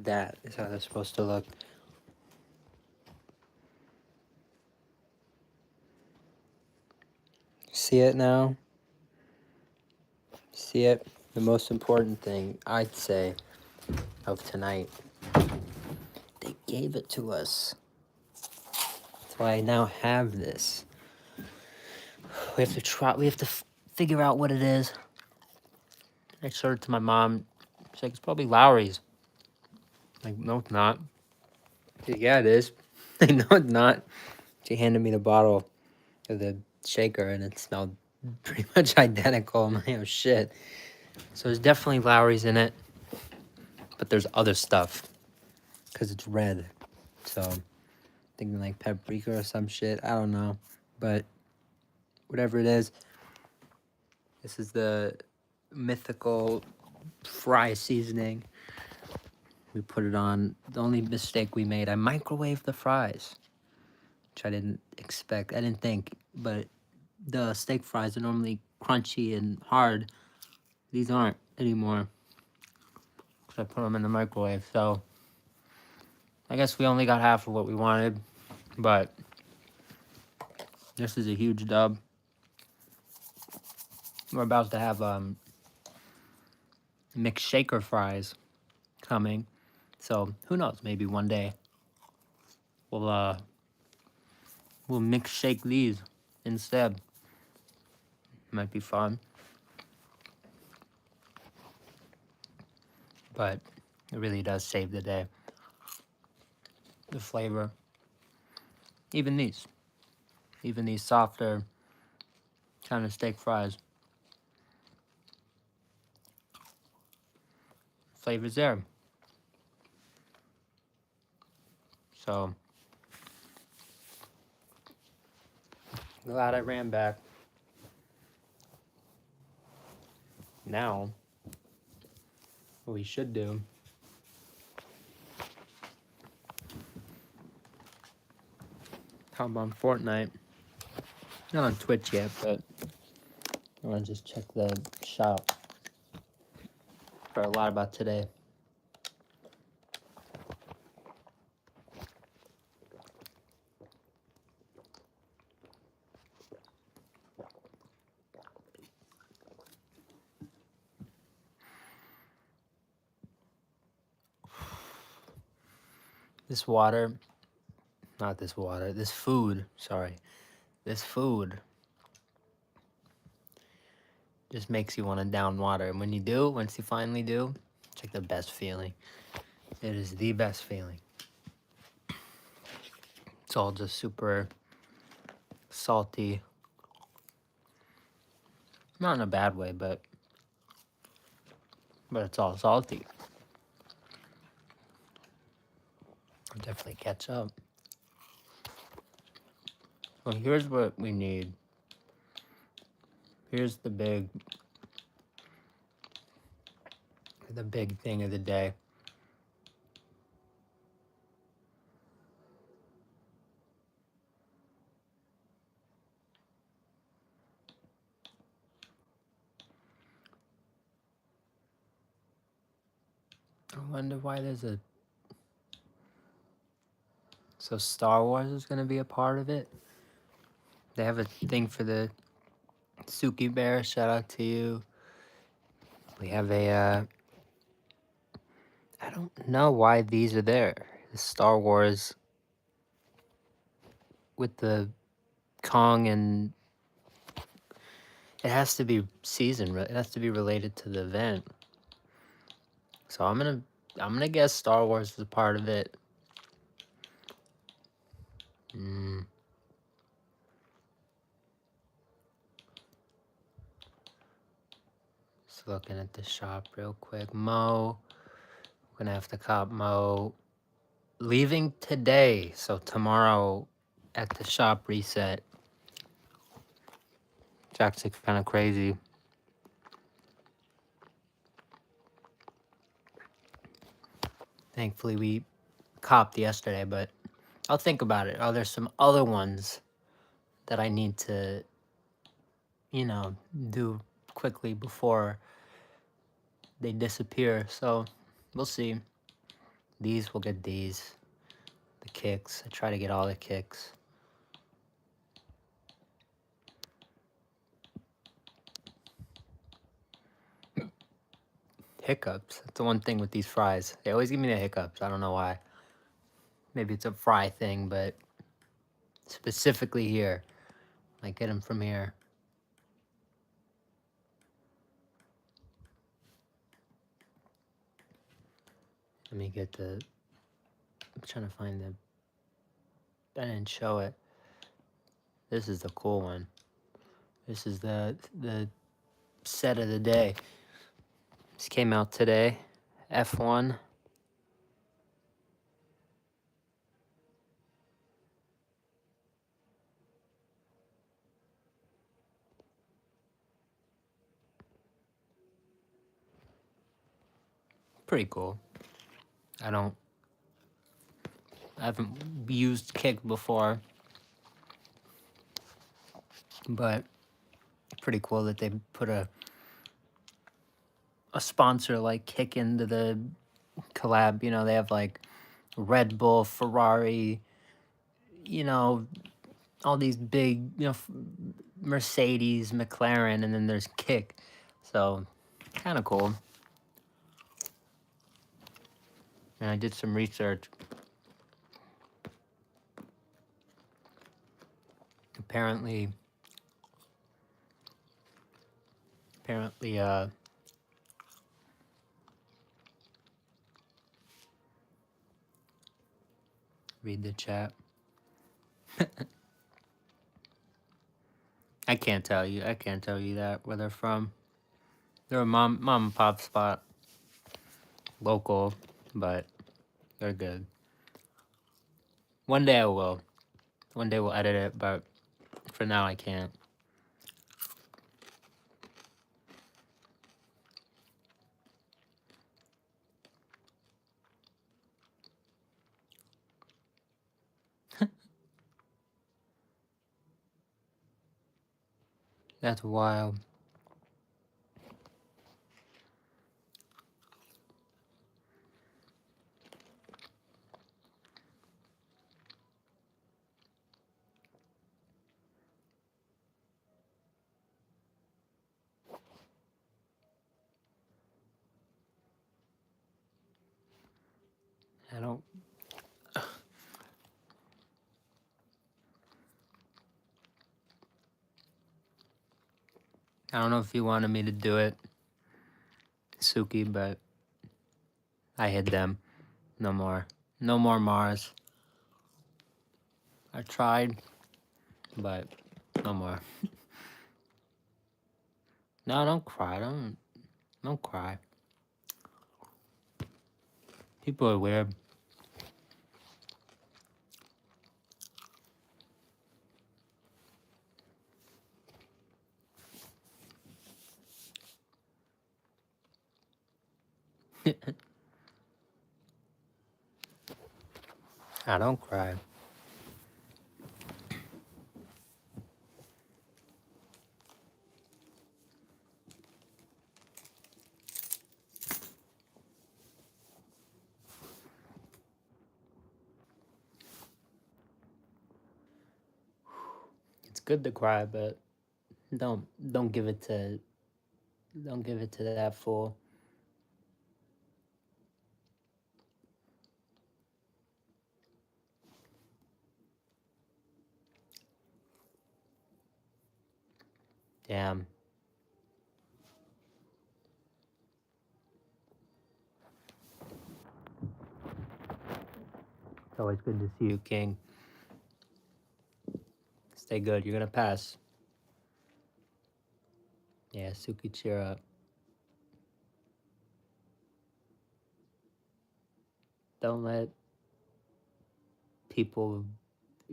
that is how they're supposed to look. See it now? See it? The most important thing, I'd say, of tonight. They gave it to us. That's why I now have this. We have to try. We have to figure out what it is. I showed it to my mom. She's like, it's probably Lowry's. I'm like, no, it's not. She's like, yeah, it is. Like, no, it's not. She handed me the bottle of the shaker, and it smelled pretty much identical. I'm like, oh shit. So there's definitely Lowry's in it, but there's other stuff because it's red. So I'm thinking like paprika or some shit. I don't know, but whatever it is, this is the mythical fry seasoning. We put it on. The only mistake we made, I microwaved the fries, which I didn't expect. I didn't think, but the steak fries are normally crunchy and hard. These aren't anymore. So I put them in the microwave. So I guess we only got half of what we wanted, but this is a huge dub. We're about to have McShaker fries coming. So who knows? Maybe one day we'll mix shake these instead. Might be fun. But it really does save the day. The flavor. Even these softer kind of steak fries. Flavor's there. So glad I ran back. Now, what we should do hop on Fortnite. Not on Twitch yet, but I want to just check the shop. Heard a lot about today. This food just makes you want to down water. And once you finally do, it's like the best feeling. It is the best feeling. It's all just super salty. Not in a bad way, but it's all salty. I'll definitely catch up. Well, here's what we need. Here's the big thing of the day. I wonder why there's a... So Star Wars is going to be a part of it? They have a thing for the Suki Bear. Shout out to you. We have a... I don't know why these are there. The Star Wars with the Kong, and it has to be it has to be related to the event. So I'm gonna guess Star Wars is a part of it. Just looking at the shop real quick. Mo, we're gonna have to cop Mo. Leaving today, so tomorrow at the shop reset. It's actually kind of crazy. Thankfully, we copped yesterday, but I'll think about it. Oh, there's some other ones that I need to, do quickly before they disappear. So we'll see. These, we'll get these. The kicks. I try to get all the kicks. Hiccups. That's the one thing with these fries. They always give me the hiccups. I don't know why. Maybe it's a fry thing, but specifically here. I get them from here. Let me get the... I'm trying to find the... I didn't show it. This is the cool one. This is the set of the day. This came out today. F1. Pretty cool. I haven't used Kick before, but pretty cool that they put a sponsor like Kick into the collab. You know, they have like Red Bull, Ferrari, you know, all these big, you know, Mercedes, McLaren, and then there's Kick. So, kind of cool. And I did some research. Apparently, read the chat. I can't tell you that where they're from. They're a mom and pop spot. Local, but they're good. One day I will. One day we'll edit it, but for now I can't. That's wild. I don't know if you wanted me to do it, Suki, but I hid them. No more. No more Mars. I tried, but no more. No, don't cry. Don't cry. People are weird. I don't cry. It's good to cry, but don't give it to that fool. Damn. It's always good to see you, King. Stay good. You're gonna pass. Yeah, Suki, cheer up. Don't let people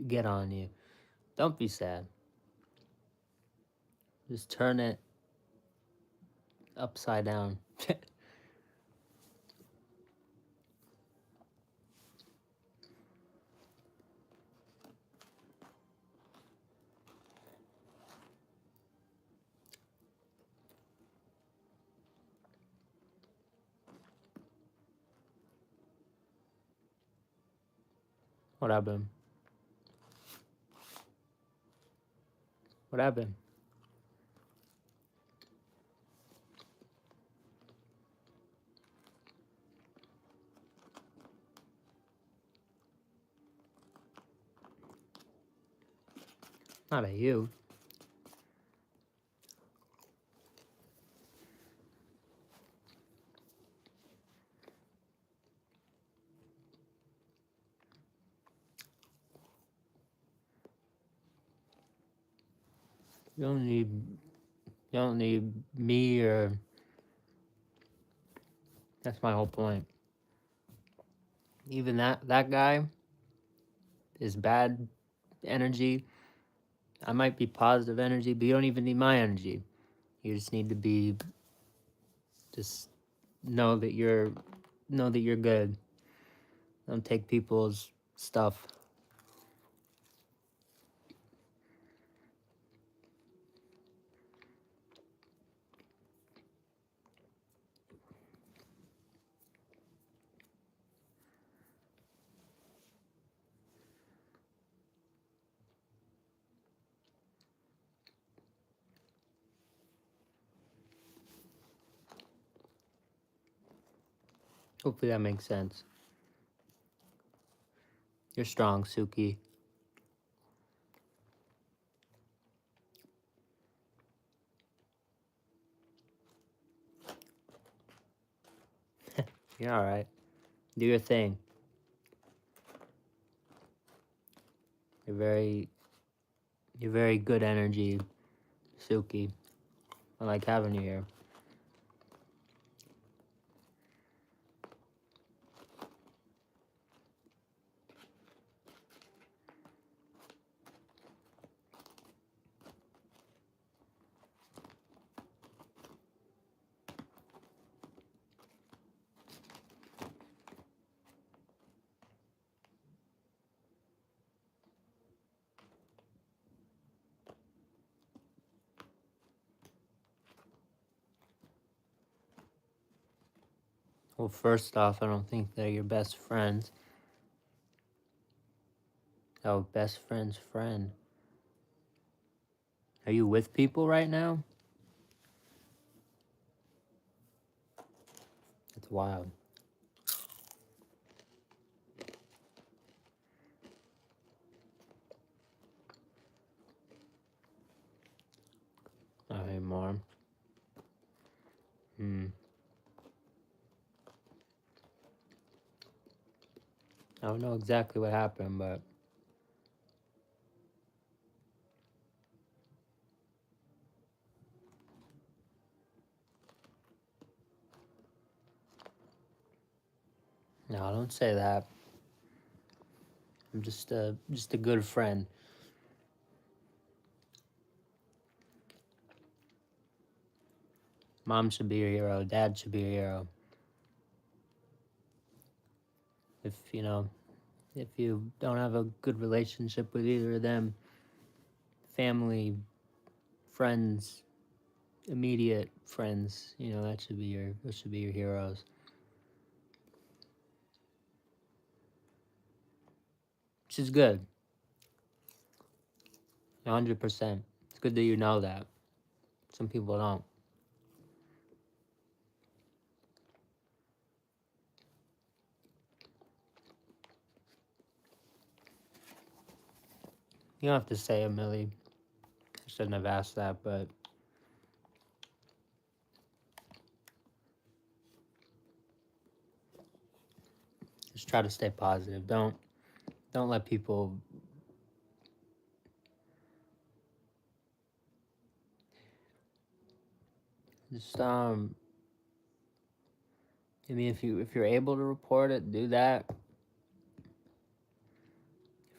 get on you. Don't be sad. Just turn it upside down. What happened? What happened? Not at you. You don't need. You don't need me or. That's my whole point. Even that guy is bad energy. I might be positive energy, but you don't even need my energy. You just need to be. Just know that you're good. Don't take people's stuff. Hopefully that makes sense. You're strong, Suki. You're alright. Do your thing. You're very good energy, Suki. I like having you here. Well, first off, I don't think they're your best friends. Oh, best friend's friend. Are you with people right now? It's wild. Not anymore. Hmm. I don't know exactly what happened, but no, don't say that. I'm just a good friend. Mom should be your hero. Dad should be your hero. If if you don't have a good relationship with either of them, family, friends, immediate friends, that should be your heroes. Which is good. 100%. It's good that you know that. Some people don't. You don't have to say it, Millie. I shouldn't have asked that, but just try to stay positive. Don't let people just I mean if you're able to report it, do that.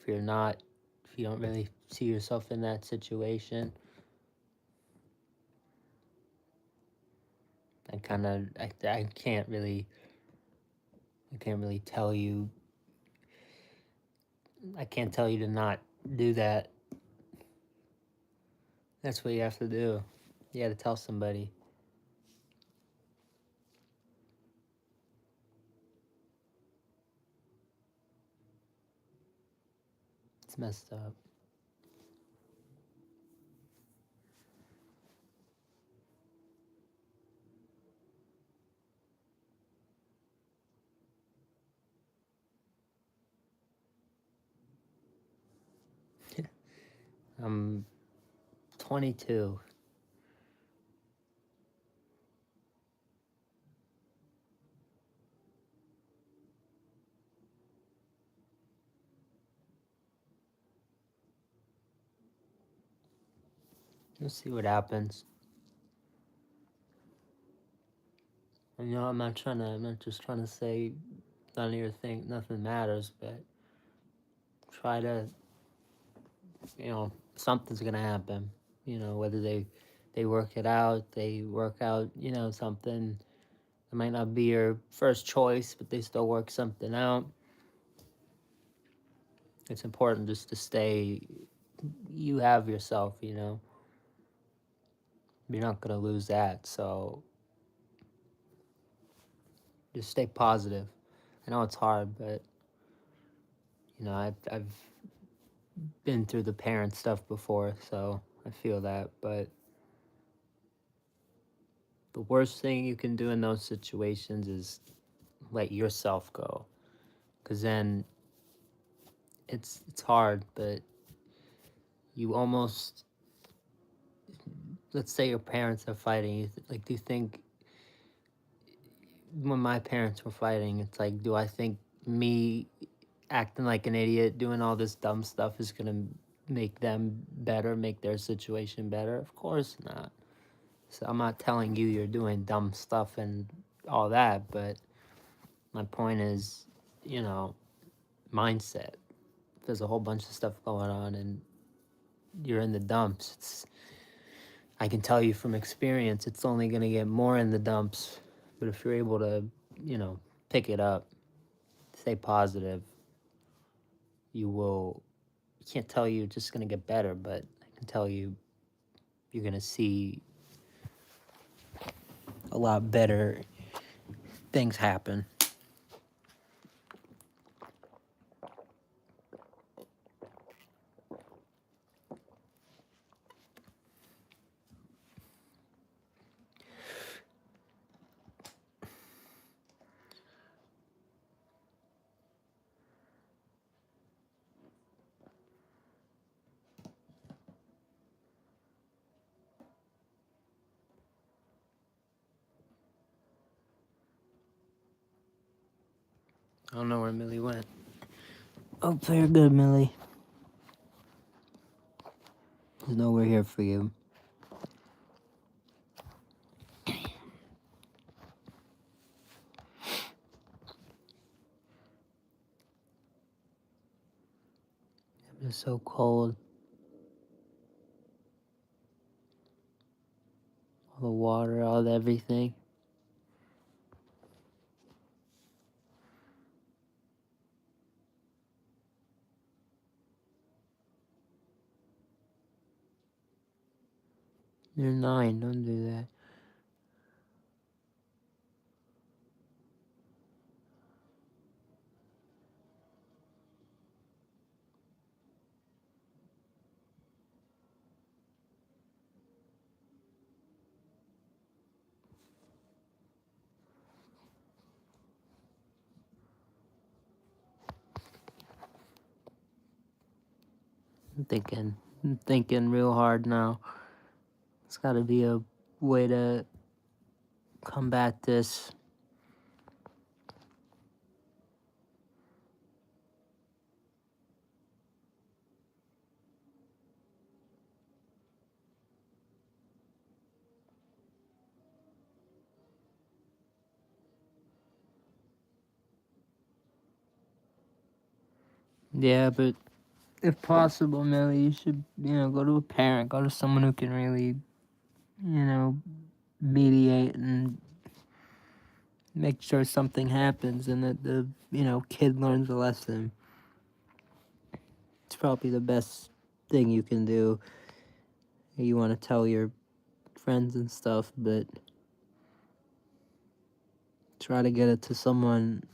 If you're not, if you don't really see yourself in that situation, I can't really tell you. I can't tell you to not do that. That's what you have to do. You got to tell somebody. messed up. I'm 22. We'll see what happens. And, I'm not just trying to say none of your thing, nothing matters, but try to, something's gonna happen. Whether they work it out, they work out, something. It might not be your first choice, but they still work something out. It's important just to stay, you have yourself, You're not gonna lose that, so just stay positive. I know it's hard, but, I've been through the parent stuff before, so I feel that, but the worst thing you can do in those situations is let yourself go, because then it's hard, but you almost, let's say your parents are fighting, do you think, when my parents were fighting, it's like, do I think me acting like an idiot, doing all this dumb stuff is gonna make them better, make their situation better? Of course not. So I'm not telling you you're doing dumb stuff and all that, but my point is, mindset. There's a whole bunch of stuff going on and you're in the dumps. I can tell you from experience, it's only going to get more in the dumps. But if you're able to, pick it up, stay positive, you will. I can't tell you it's just going to get better, but I can tell you you're going to see a lot better things happen. I don't know where Millie went. Oh, very good, Millie. There's nowhere here for you. It's so cold. All the water, all the everything. You're 9, don't do that. I'm thinking real hard now. It's gotta be a way to combat this. Yeah, but if possible, Millie, you should, go to a parent, go to someone who can really, mediate and make sure something happens and that the, kid learns a lesson. It's probably the best thing you can do. You want to tell your friends and stuff, but try to get it to someone,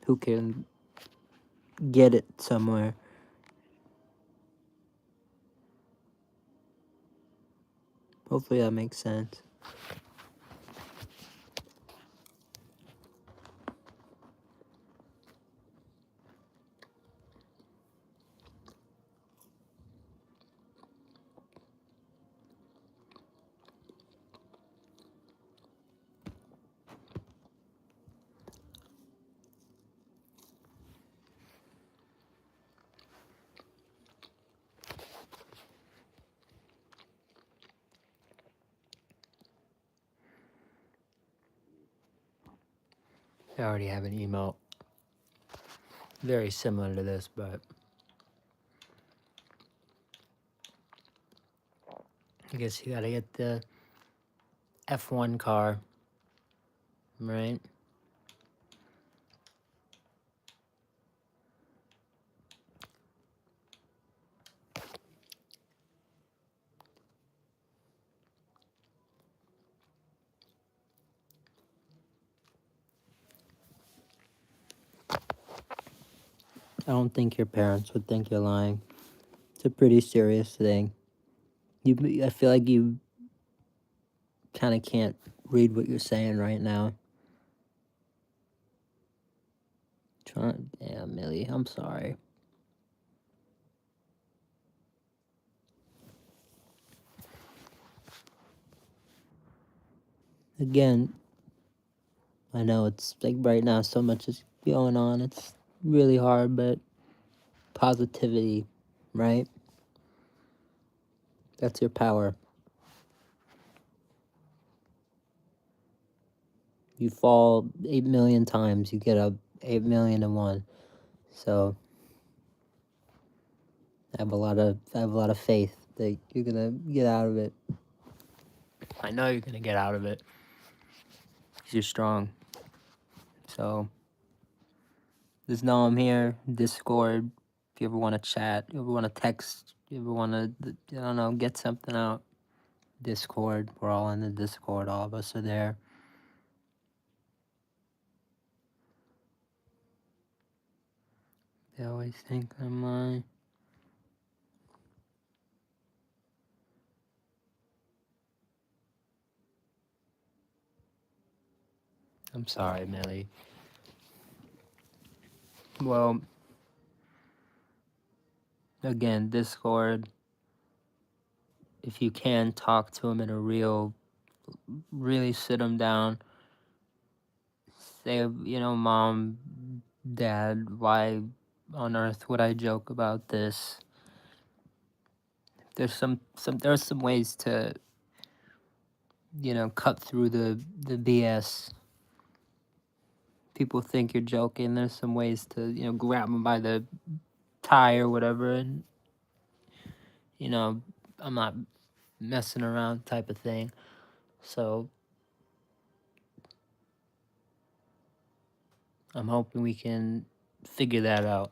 who can get it somewhere. Hopefully that makes sense. I already have an email very similar to this, but I guess you gotta get the F1 car, right? I don't think your parents would think you're lying. It's a pretty serious thing. I feel like you kind of can't read what you're saying right now. Yeah, Millie, I'm sorry. Again, I know it's like right now so much is going on. It's really hard, but positivity, right? That's your power. You fall 8 million times, you get up 8 million and one. So I have a lot of faith that you're gonna get out of it. I know you're gonna get out of it. 'Cause you're strong. So just know I'm here. Discord. If you ever want to chat, you ever want to text, you ever want to, I don't know, get something out. Discord. We're all in the Discord. All of us are there. They always think I'm lying. I'm sorry, Millie. Well, again, Discord. If you can talk to him in a really sit him down. Say, Mom, Dad, why on earth would I joke about this? There's some ways to, cut through the BS. People think you're joking. There's some ways to, grab them by the tie or whatever, and I'm not messing around type of thing. So I'm hoping we can figure that out.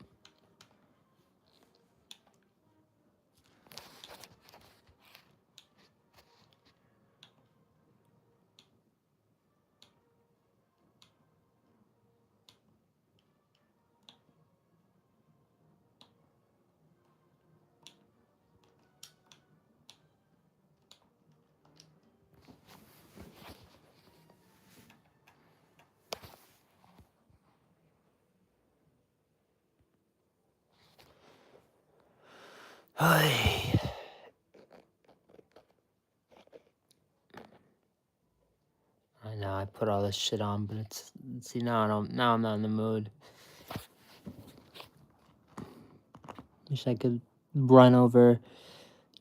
I know I put all this shit on, but now I'm not in the mood. Wish I could run over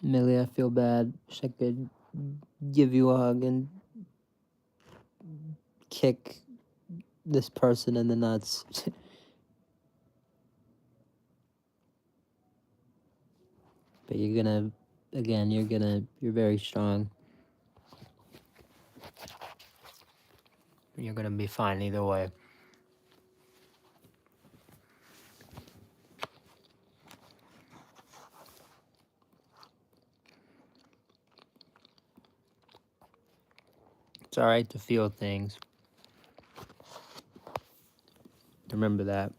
Millie. I feel bad. Wish I could give you a hug and kick this person in the nuts. But you're very strong. You're gonna be fine either way. It's alright to feel things. Remember that.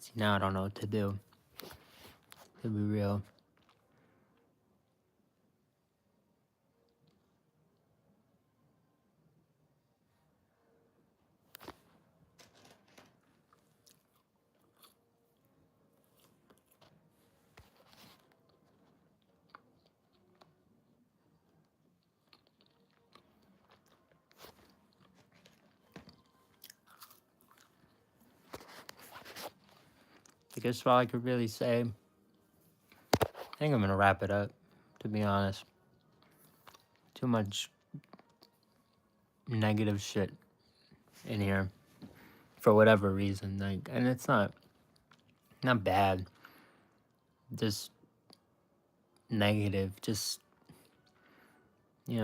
See, now I don't know what to do. To be real. I guess all I could really say, I think I'm gonna wrap it up, to be honest. Too much negative shit in here for whatever reason. Like, and it's not bad. Just negative. Just,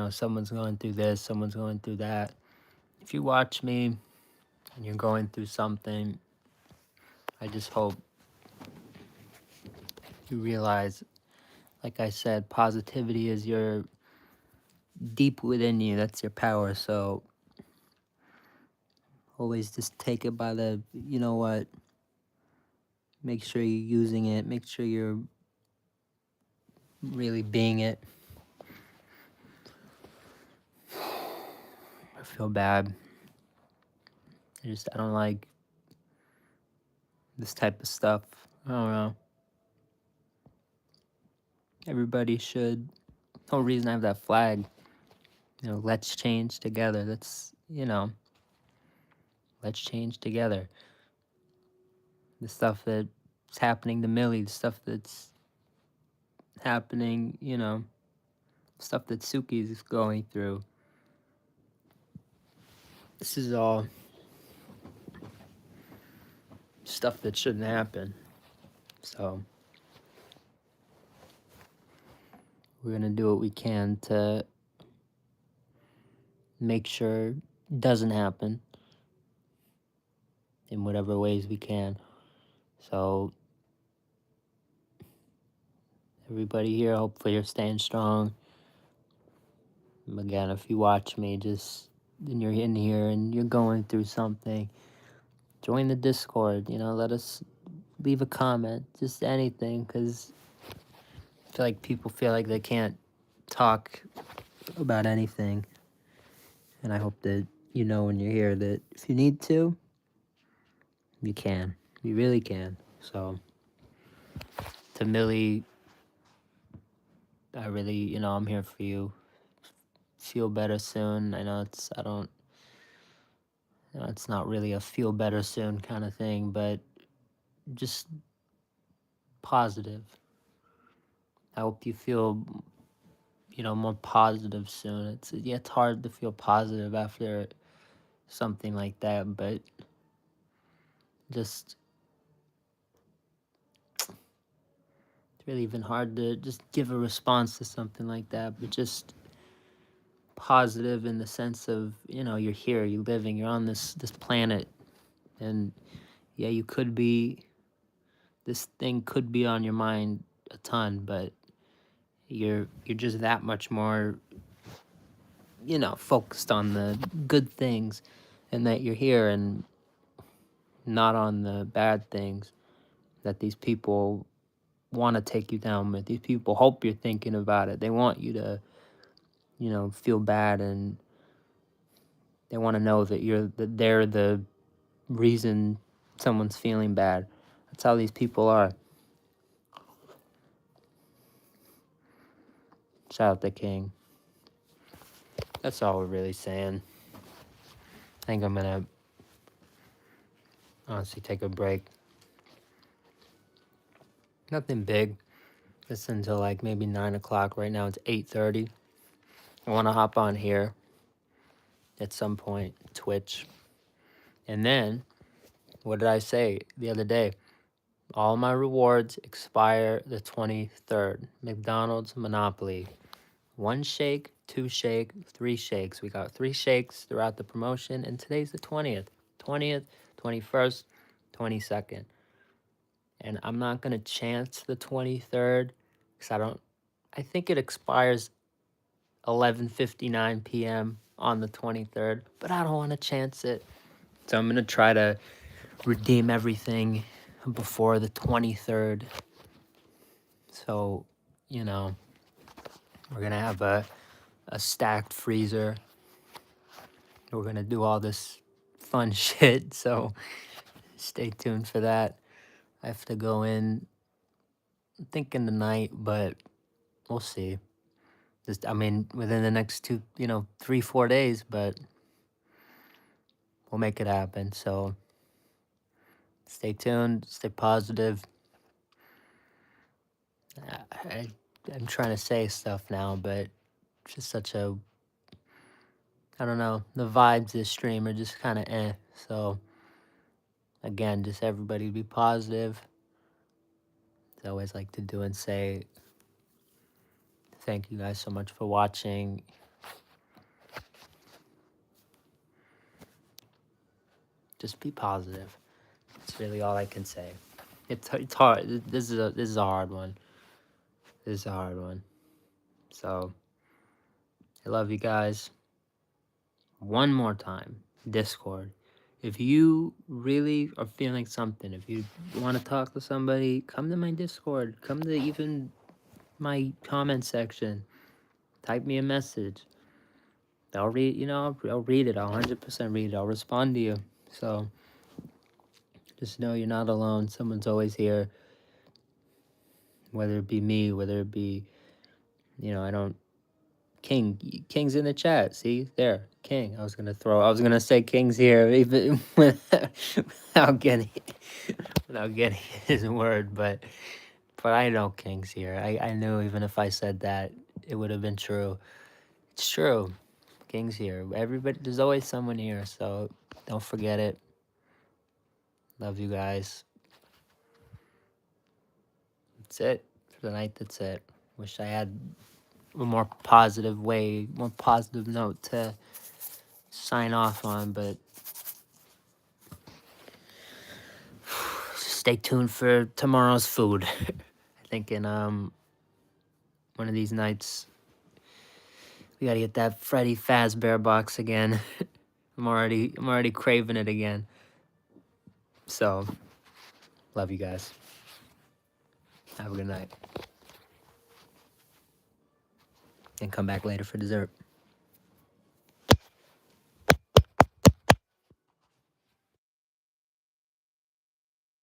someone's going through this, someone's going through that. If you watch me and you're going through something, I just hope you realize, like I said, positivity is your deep within you. That's your power. So always just take it by the, you know what, make sure you're using it, make sure you're really being it. I feel bad. I don't like this type of stuff. I don't know. Everybody should. No reason I have that flag. Let's change together. Let's change together. The stuff that's happening to Millie, the stuff that's happening, stuff that Suki's going through. This is all stuff that shouldn't happen. So we're gonna do what we can to make sure it doesn't happen in whatever ways we can. So everybody here, hopefully you're staying strong. Again, if you watch me, and you're in here and you're going through something, join the Discord. Let us leave a comment, just anything, because I feel like people feel like they can't talk about anything. And I hope that when you're here that if you need to, you can. You really can. So, to Millie, I really, I'm here for you. Feel better soon. I know it's not really a feel better soon kind of thing, but just positive. I hope you feel, more positive soon. It's hard to feel positive after something like that, but just it's really even hard to just give a response to something like that, but just positive in the sense of, you're here, you're living, you're on this planet, and yeah, this thing could be on your mind a ton, but you're just that much more, focused on the good things, and that you're here and not on the bad things that these people want to take you down with. These people hope you're thinking about it. They want you to, feel bad, and they want to know that they're the reason someone's feeling bad. That's how these people are. Shout out to King. That's all we're really saying. I think I'm gonna honestly take a break. Nothing big. Just until like maybe 9 o'clock. Right now it's 8:30. I want to hop on here at some point, Twitch. And then, what did I say the other day? All my rewards expire the 23rd. McDonald's Monopoly. 1 shake, 2 shake, 3 shakes. We got 3 shakes throughout the promotion, and today's the 20th. 20th, 21st, 22nd. And I'm not going to chance the 23rd because I think it expires 11:59 p.m. on the 23rd, but I don't want to chance it. So I'm going to try to redeem everything before the 23rd. So, we're going to have a stacked freezer. We're going to do all this fun shit, so stay tuned for that. I have to go in, I'm thinking tonight, but we'll see. Within the next 3-4 days, but we'll make it happen. So stay tuned, stay positive. I'm trying to say stuff now, but it's just such a, I don't know, the vibes this stream are just kind of eh. So again, just everybody be positive. I always like to do and say thank you guys so much for watching. Just be positive. That's really all I can say. It's hard. This is a hard one. This is a hard one. So I love you guys. One more time, Discord. If you really are feeling something, if you want to talk to somebody, come to my Discord. Come to even my comment section. Type me a message. I'll read, I'll read it. I'll 100% read it. I'll respond to you. So just know you're not alone. Someone's always here. Whether it be me, whether it be, King's in the chat. See there, King. I was gonna say King's here, even without getting his word, but I know King's here. I knew even if I said that, it would have been true. It's true. King's here. Everybody, there's always someone here, so don't forget it. Love you guys. That's it for the night. That's it. Wish I had a more positive note to sign off on, but stay tuned for tomorrow's food. I think in one of these nights we gotta get that Freddy Fazbear box again. I'm already craving it again. So love you guys. Have a good night. And come back later for dessert.